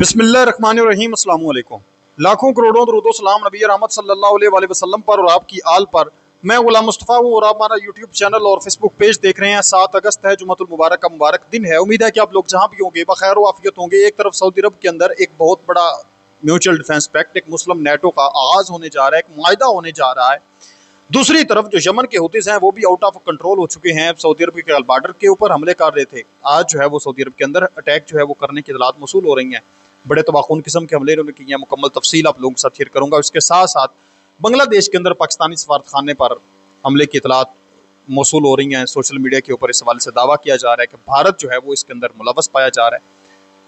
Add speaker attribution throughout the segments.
Speaker 1: बिस्मिल्लाहिर्रहमानिर्रहीम। अस्सलाम वालेकुम। लाखों करोड़ों दरूद सलाम नबी रहमत सल्लल्लाहु अलैहि वसल्लम पर और आपकी आल पर। मैं गुलाम मुस्तफ़ा हूँ और आप हमारा यूट्यूब चैनल और फेसबुक पेज देख रहे हैं। 7 अगस्त है, जुम्मतुल मुबारक का मुबारक दिन है। उम्मीद है कि आप लोग जहाँ भी होंगे बखैर व आफियत होंगे। एक तरफ सऊदी अरब के अंदर एक बहुत बड़ा म्यूचुअल डिफेंस पैक्ट, एक मुस्लिम नेटो का आगाज़ होने जा रहा है, एक मुआहिदा होने जा रहा है। दूसरी तरफ जो यमन के हूतीज़ हैं वो भी आउट ऑफ कंट्रोल हो चुके हैं। सऊदी अरब के बॉर्डर के ऊपर हमले कर रहे थे। आज जो है वो सऊदी अरब के अंदर अटैक जो है वो करने की इतलात मौसूल हो रही हैं। बड़े तबाखून किस्म के हमले इन्होंने किए हैं। मुकम्मल तफसील आप लोगों के साथ शेयर करूँगा। इसके साथ साथ बांग्लादेश के अंदर पाकिस्तानी सफारतखाने पर हमले की इतलात मौसूल हो रही हैं। सोशल मीडिया के ऊपर इस हवाले से दावा किया जा रहा है कि भारत जो है वो इसके अंदर मुलव्वस पाया जा रहा है।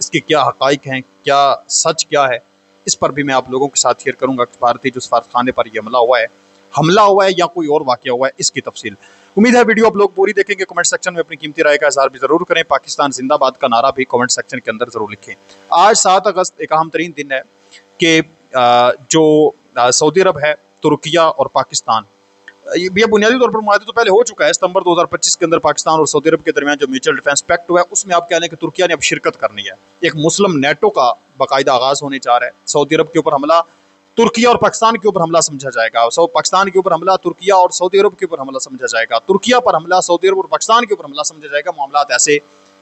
Speaker 1: इसके क्या हक़ाइक़ हैं, क्या सच क्या है, इस पर भी मैं आप लोगों के साथ शेयर करूँगा कि भारतीय जो सफारतखाने पर यह हमला हुआ है या कोई और वाक़या हुआ है, इसकी तफसील। उम्मीद है वीडियो आप लोग पूरी देखेंगे। कमेंट सेक्शन में अपनी कीमती राय का इज़हार भी ज़रूर करें। पाकिस्तान जिंदाबाद का नारा भी कमेंट सेक्शन के अंदर ज़रूर लिखें। आज 7 अगस्त एक अहम तरीन दिन है कि जो सऊदी अरब है, तुर्किया और पाकिस्तान, ये बुनियादी तौर पर मुआहदा तो पहले हो चुका है। सितंबर 2025 के अंदर पाकिस्तान और सऊदी अरब के दरमियान जो म्यूचुअल डिफेंस पैक्ट हुआ है उसमें आप कह लें कि तुर्किया ने अब शिरकत करनी है। एक मुस्लिम नेटो का बाकायदा आगाज़ होने जा रहा है। सऊदी अरब के ऊपर हमला, तुर्किया और पाकिस्तान के ऊपर हमला समझा जाएगा। पाकिस्तान के ऊपर हमला, तुर्किया और सऊदी अरब के ऊपर हमला समझा जाएगा। तुर्किया पर हमला, सऊदी अरब और पाकिस्तान के ऊपर हमला समझा जाएगा। मामलात ऐसे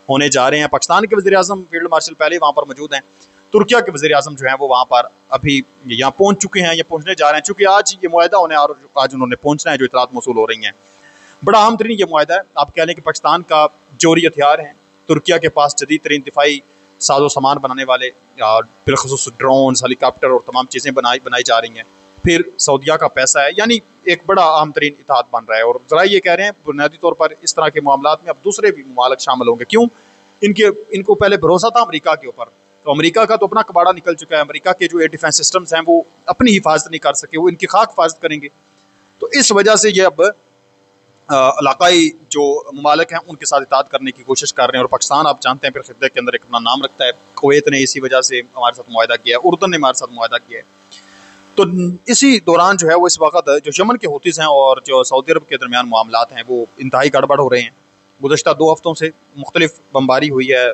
Speaker 1: होने जा रहे हैं। पाकिस्तान के वज़ीर आज़म फील्ड मार्शल पहले वहाँ पर मौजूद हैं। तुर्किया के वज़ीर आज़म जो हैं वो वहाँ पर अभी यहाँ पहुँच चुके हैं या पहुँचने जा रहे हैं। चूँकि आज ये मुआहिदा होने और आज उन्होंने पहुँचना है, जो इतलात मौसूल हो रही हैं। बड़ा अहम तरीन ये मुआहिदा है। आप कह लें कि पाकिस्तान का जोरी हथियार है, तुर्किया के पास जदीद तरीन दिफाई साजो सामान बनाने वाले बिलखसूस ड्रोन, हेलीकॉप्टर और तमाम चीज़ें बनाई जा रही हैं। फिर सऊदिया का पैसा है, यानी एक बड़ा अहम तरीन इत्तेहाद बन रहा है। और ज़रा ये कह रहे हैं बुनियादी तौर पर इस तरह के मामलात में अब दूसरे भी मुमालिक शामिल होंगे। क्यों? इनको पहले भरोसा था अमेरिका के ऊपर, तो अमेरिका का तो अपना कबाड़ा निकल चुका है। अमेरिका के जो एयर डिफेंस सिस्टम्स हैं वो अपनी हिफाजत नहीं कर सके, वो इनकी खाक हिफाजत करेंगे। तो इस वजह से ये अब इलाकाई जो ममालिक हैं उनके साथ इत्तेहाद करने की कोशिश कर रहे हैं। और पाकिस्तान आप जानते हैं फिर खित्ते के अंदर एक अपना नाम रखता है। कुवैत ने इसी वजह से हमारे साथ मुआहिदा किया है, उर्दन ने हमारे साथ मुआहिदा किया है। तो इसी दौरान जो है वो इस वक्त जो यमन के हूतीज़ हैं और जो सऊदी अरब के दरमियान मामलात हैं वो इंतहाई गड़बड़ हो रहे हैं। गुज़श्ता 2 हफ्तों से मुख्तलिफ बमबारी हुई है,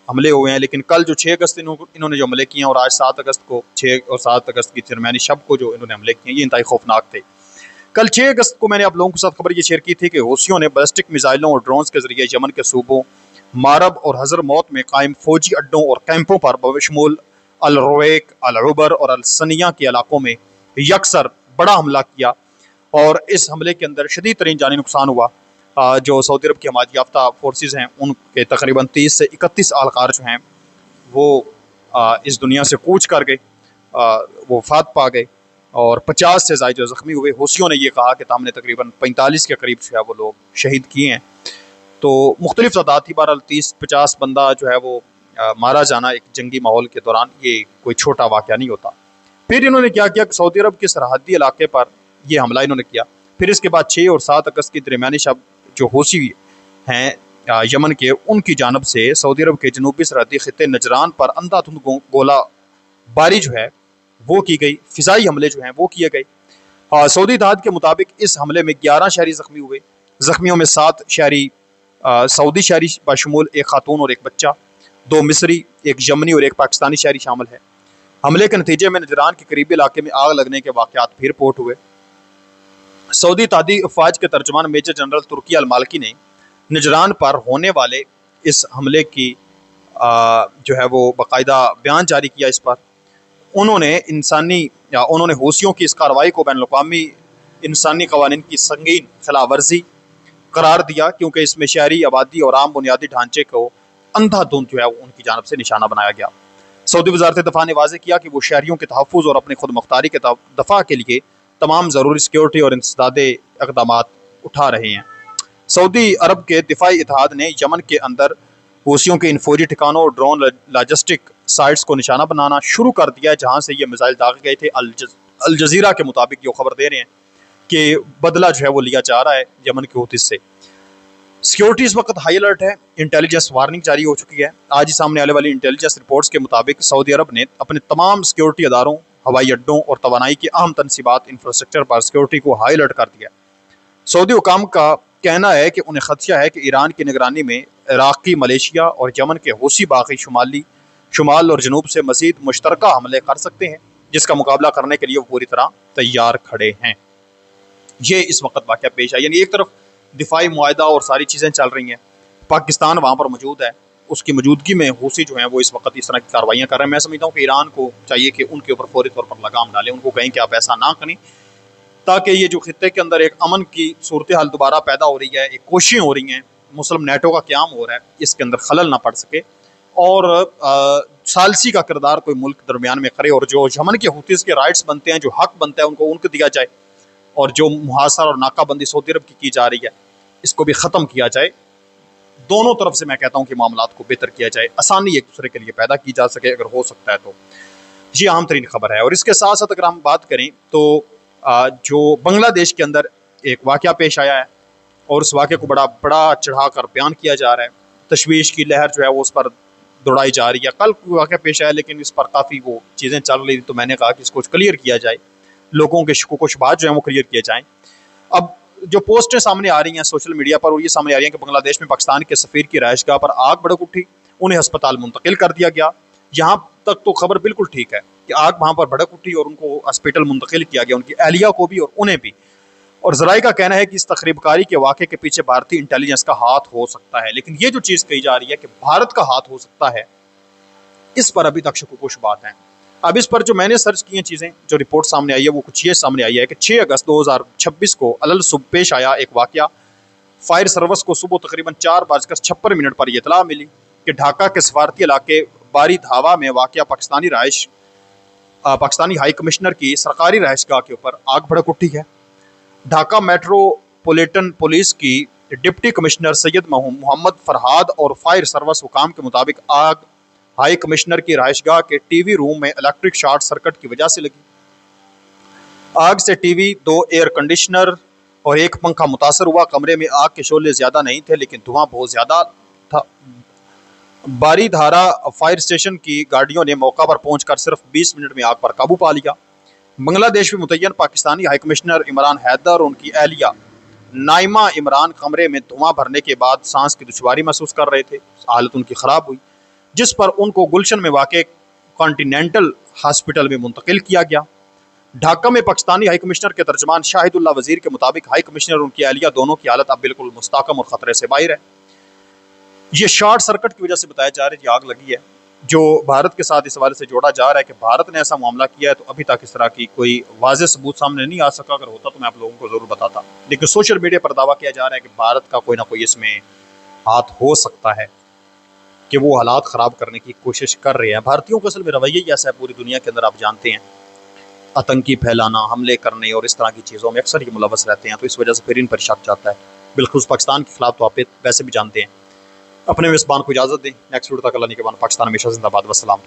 Speaker 1: हमले हुए हैं। लेकिन कल जो 6 अगस्त इन्होंने जो हमले किए हैं और आज 7 अगस्त को, 6 और 7 अगस्त की दरमियानी शब को जो इन्होंने हमले किए हैं, ये इंतहाई खौफनाक थे। कल 6 अगस्त को मैंने आप लोगों के साथ खबर ये शेयर की थी कि हूसियों ने बैलिस्टिक मिसाइलों और ड्रोन्स के जरिए यमन के सूबों मारब और हज़रमौत में कायम फौजी अड्डों और कैंपों पर बशमूल अल रोएक, अल उबर और अल सनिया के इलाकों में यकसर बड़ा हमला किया। और इस हमले के अंदर शदीद तरीन जानी नुकसान हुआ। जो सऊदी अरब की हमायत याफ्ता फोर्सेज हैं उनके तकरीबन 30 से 31 आहलकार जो हैं वो इस दुनिया से कूच कर गए, वो वफात पा गए और 50 से ज़ायद जो ज़ख्मी हुए। हूसियों ने यह कहा कि हमने तकरीबन 45 के करीब जो है वो लोग शहीद किए हैं। तो मुख्तलिफ तादाद थी, बहरहाल 30-50 बंदा जो है वो मारा जाना एक जंगी माहौल के दौरान ये कोई छोटा वाक़या नहीं होता। फिर इन्होंने क्या किया कि सऊदी अरब के सरहदी इलाके पर यह हमला इन्होंने किया। फिर इसके बाद 6 और 7 अगस्त की दरमियानी शब जो हूसी हैं यमन के, उनकी जानब से सऊदी अरब के जनूबी सरहदी खित्ते नजरान पर अंधाधुंध गोला बारी जो है वो की गई। फ़िज़ाई हमले जो हैं वो किए गए। सऊदी इत्तेहाद के मुताबिक इस हमले में 11 शहरी ज़ख्मी हुए। ज़ख्मियों में 7 शहरी सऊदी शहरी बशमूल एक खातून और एक बच्चा, 2 मिस्री, एक यमनी और एक पाकिस्तानी शहरी शामिल है। हमले के नतीजे में नजरान के करीबी इलाके में आग लगने के वाक़यात फिर रिपोर्ट हुए। सऊदी इत्तेहादी अफवाज के तर्जुमान मेजर जनरल तुर्की अल मालकी ने नजरान पर होने वाले इस हमले की जो है वो बाकायदा बयान जारी किया। इस पर उन्होंने हूसियों की इस कार्रवाई को बैनुल-अक़वामी इंसानी क़वानीन की संगीन खिलाफ वर्जी करार दिया, क्योंकि इसमें शहरी आबादी और आम बुनियादी ढांचे को अंधाधुंध जो है वो उनकी जानब से निशाना बनाया गया। सऊदी वज़ारत दफ़ा ने वाज़ेह किया कि वो शहरियों के तहफ़्फ़ुज़ और अपनी खुद मुख्तारी के दफ़ा के लिए तमाम ज़रूरी सिक्योरिटी और इंसदादे इक़दामात उठा रहे हैं। सऊदी अरब के दिफाई इत्तेहाद ने यमन के अंदर हूसियों के इन फौजी ठिकानों और ड्रोन लॉजिस्टिक साइट्स को निशाना बनाना शुरू कर दिया, जहाँ से ये मिसाइल दागे गए थे। अल जज़ीरा के मुताबिक जो खबर दे रहे हैं कि बदला जो है वो लिया जा रहा है यमन के हूतीज़ से। सिक्योरिटी इस वक्त हाई अलर्ट है। इंटेलिजेंस वार्निंग जारी हो चुकी है। आज ही सामने आने वाली इंटेलिजेंस रिपोर्ट्स के मुताबिक सऊदी अरब ने अपने तमाम सिक्योरिटी अदारों, हवाई अड्डों और तवानाई की अहम तनसीबात इंफ्रास्ट्रक्चर पर सिक्योरिटी को हाई अलर्ट कर दिया। सऊदी हुकाम का कहना है कि उन्हें खदशा है कि ईरान की निगरानी में इराक़ी, मलेशिया और यमन के हूसी बागी शुमाली شمال اور جنوب سے مزید مشترکہ حملے کر سکتے ہیں، جس کا مقابلہ کرنے کے لیے وہ پوری طرح تیار کھڑے ہیں۔ یہ اس وقت واقعہ پیش آیا، یعنی ایک طرف دفاعی معاہدہ اور ساری چیزیں چل رہی ہیں، پاکستان وہاں پر موجود ہے، اس کی موجودگی میں حوثی جو ہیں وہ اس وقت اس طرح کی کارروائیاں کر رہے ہیں۔ میں سمجھتا ہوں کہ ایران کو چاہیے کہ ان کے اوپر فوری طور پر لگام ڈالیں، ان کو کہیں کہ آپ ایسا نہ کریں، تاکہ یہ جو خطے کے اندر ایک امن کی صورتحال دوبارہ پیدا ہو رہی ہے، ایک کوششیں ہو رہی ہیں، مسلم نیٹو کا قیام ہو رہا ہے، اس کے اندر خلل نہ پڑ سکے، اور ثالثی کا کردار کوئی ملک درمیان میں کرے، اور جو یمن کے حوثیز کے رائٹس بنتے ہیں، جو حق بنتا ہے ان کو دیا جائے، اور جو محاصرہ اور ناکہ بندی سعودی عرب کی جا رہی ہے اس کو بھی ختم کیا جائے۔ دونوں طرف سے میں کہتا ہوں کہ معاملات کو بہتر کیا جائے، آسانی ایک دوسرے کے لیے پیدا کی جا سکے اگر ہو سکتا ہے تو۔ یہ عام ترین خبر ہے۔ اور اس کے ساتھ ساتھ اگر ہم بات کریں تو جو بنگلہ دیش کے اندر ایک واقعہ پیش آیا ہے، اور اس واقعے کو بڑا چڑھا کر بیان کیا جا رہا ہے، تشویش کی لہر جو ہے وہ اس پر دوڑائی جا رہی ہے۔ کل واقعہ پیش آیا لیکن اس پر کافی وہ چیزیں چل رہی تھی، تو میں نے کہا کہ اس کو کلیئر کیا جائے، لوگوں کے شکوک و شبہات جو ہیں وہ کلیئر کیے جائیں۔ اب جو پوسٹیں سامنے آ رہی ہیں سوشل میڈیا پر، وہ یہ سامنے آ رہی ہیں کہ بنگلہ دیش میں پاکستان کے سفیر کی رہائش گاہ پر آگ بھڑک اٹھی، انہیں ہسپتال منتقل کر دیا گیا۔ یہاں تک تو خبر بالکل ٹھیک ہے کہ آگ وہاں پر بھڑک اٹھی اور ان کو ہسپتال منتقل کیا گیا، ان کی اہلیہ کو بھی اور انہیں بھی۔ اور ذرائع کا کہنا ہے کہ اس تخریب کاری کے واقعے کے پیچھے بھارتی انٹیلیجنس کا ہاتھ ہو سکتا ہے، لیکن یہ جو چیز کہی جا رہی ہے کہ بھارت کا ہاتھ ہو سکتا ہے، اس پر ابھی تک شکوک و شبہات ہیں۔ اب اس پر جو میں نے سرچ کی ہیں چیزیں، جو رپورٹ سامنے آئی ہے وہ کچھ یہ سامنے آئی ہے کہ 6 اگست 2026 کو علل صبح پیش آیا ایک واقعہ۔ فائر سروس کو صبح تقریباً 4:56 پر یہ اطلاع ملی کہ ڈھاکہ کے سفارتی علاقے باری دھاوا میں واقع پاکستانی ہائی کمشنر کی سرکاری رہائش گاہ کے اوپر آگ بھڑک اٹھی ہے۔ ڈھاکہ میٹروپولیٹن پولیس کی ڈپٹی کمشنر سید محمد فرہاد اور فائر سروس حکام کے مطابق آگ ہائی کمشنر کی رہائش گاہ کے ٹی وی روم میں الیکٹرک شارٹ سرکٹ کی وجہ سے لگی۔ آگ سے ٹی وی، 2 ایئر کنڈیشنر اور 1 پنکھا متاثر ہوا۔ کمرے میں آگ کے شعلے زیادہ نہیں تھے لیکن دھواں بہت زیادہ تھا۔ باری دھارا فائر اسٹیشن کی گاڑیوں نے موقع پر پہنچ کر صرف 20 منٹ میں آگ پر قابو پا لیا۔ بنگلہ دیش میں متعین پاکستانی ہائی کمشنر عمران حیدر اور ان کی اہلیہ نائمہ عمران کمرے میں دھواں بھرنے کے بعد سانس کی دشواری محسوس کر رہے تھے، حالت ان کی خراب ہوئی، جس پر ان کو گلشن میں واقع کانٹیننٹل ہاسپٹل میں منتقل کیا گیا۔ ڈھاکہ میں پاکستانی ہائی کمشنر کے ترجمان شاہد اللہ وزیر کے مطابق ہائی کمشنر اور ان کی اہلیہ دونوں کی حالت اب بالکل مستحکم اور خطرے سے باہر ہے۔ یہ شارٹ سرکٹ کی وجہ سے بتایا جا رہا ہے کہ آگ لگی ہے، جو بھارت کے ساتھ اس حوالے سے جوڑا جا رہا ہے کہ بھارت نے ایسا معاملہ کیا ہے، تو ابھی تک اس طرح کی کوئی واضح ثبوت سامنے نہیں آ سکا۔ اگر ہوتا تو میں آپ لوگوں کو ضرور بتاتا، لیکن سوشل میڈیا پر دعویٰ کیا جا رہا ہے کہ بھارت کا کوئی نہ کوئی اس میں ہاتھ ہو سکتا ہے، کہ وہ حالات خراب کرنے کی کوشش کر رہے ہیں۔ بھارتیوں کا اصل میں رویہ ہی ایسا ہے، پوری دنیا کے اندر آپ جانتے ہیں، آتنکی پھیلانا، حملے کرنے اور اس طرح کی چیزوں میں اکثر ہی ملوث رہتے ہیں، تو اس وجہ سے پھر ان پر شک جاتا ہے، بالخصوص پاکستان کے خلاف تو آپ ویسے بھی جانتے ہیں۔ اپنے میزبان کو اجازت دیں، نیکسٹ ویڈیو تک اللہ نے کے بعد پاکستان ہمیشہ زندہ باد، والسلام۔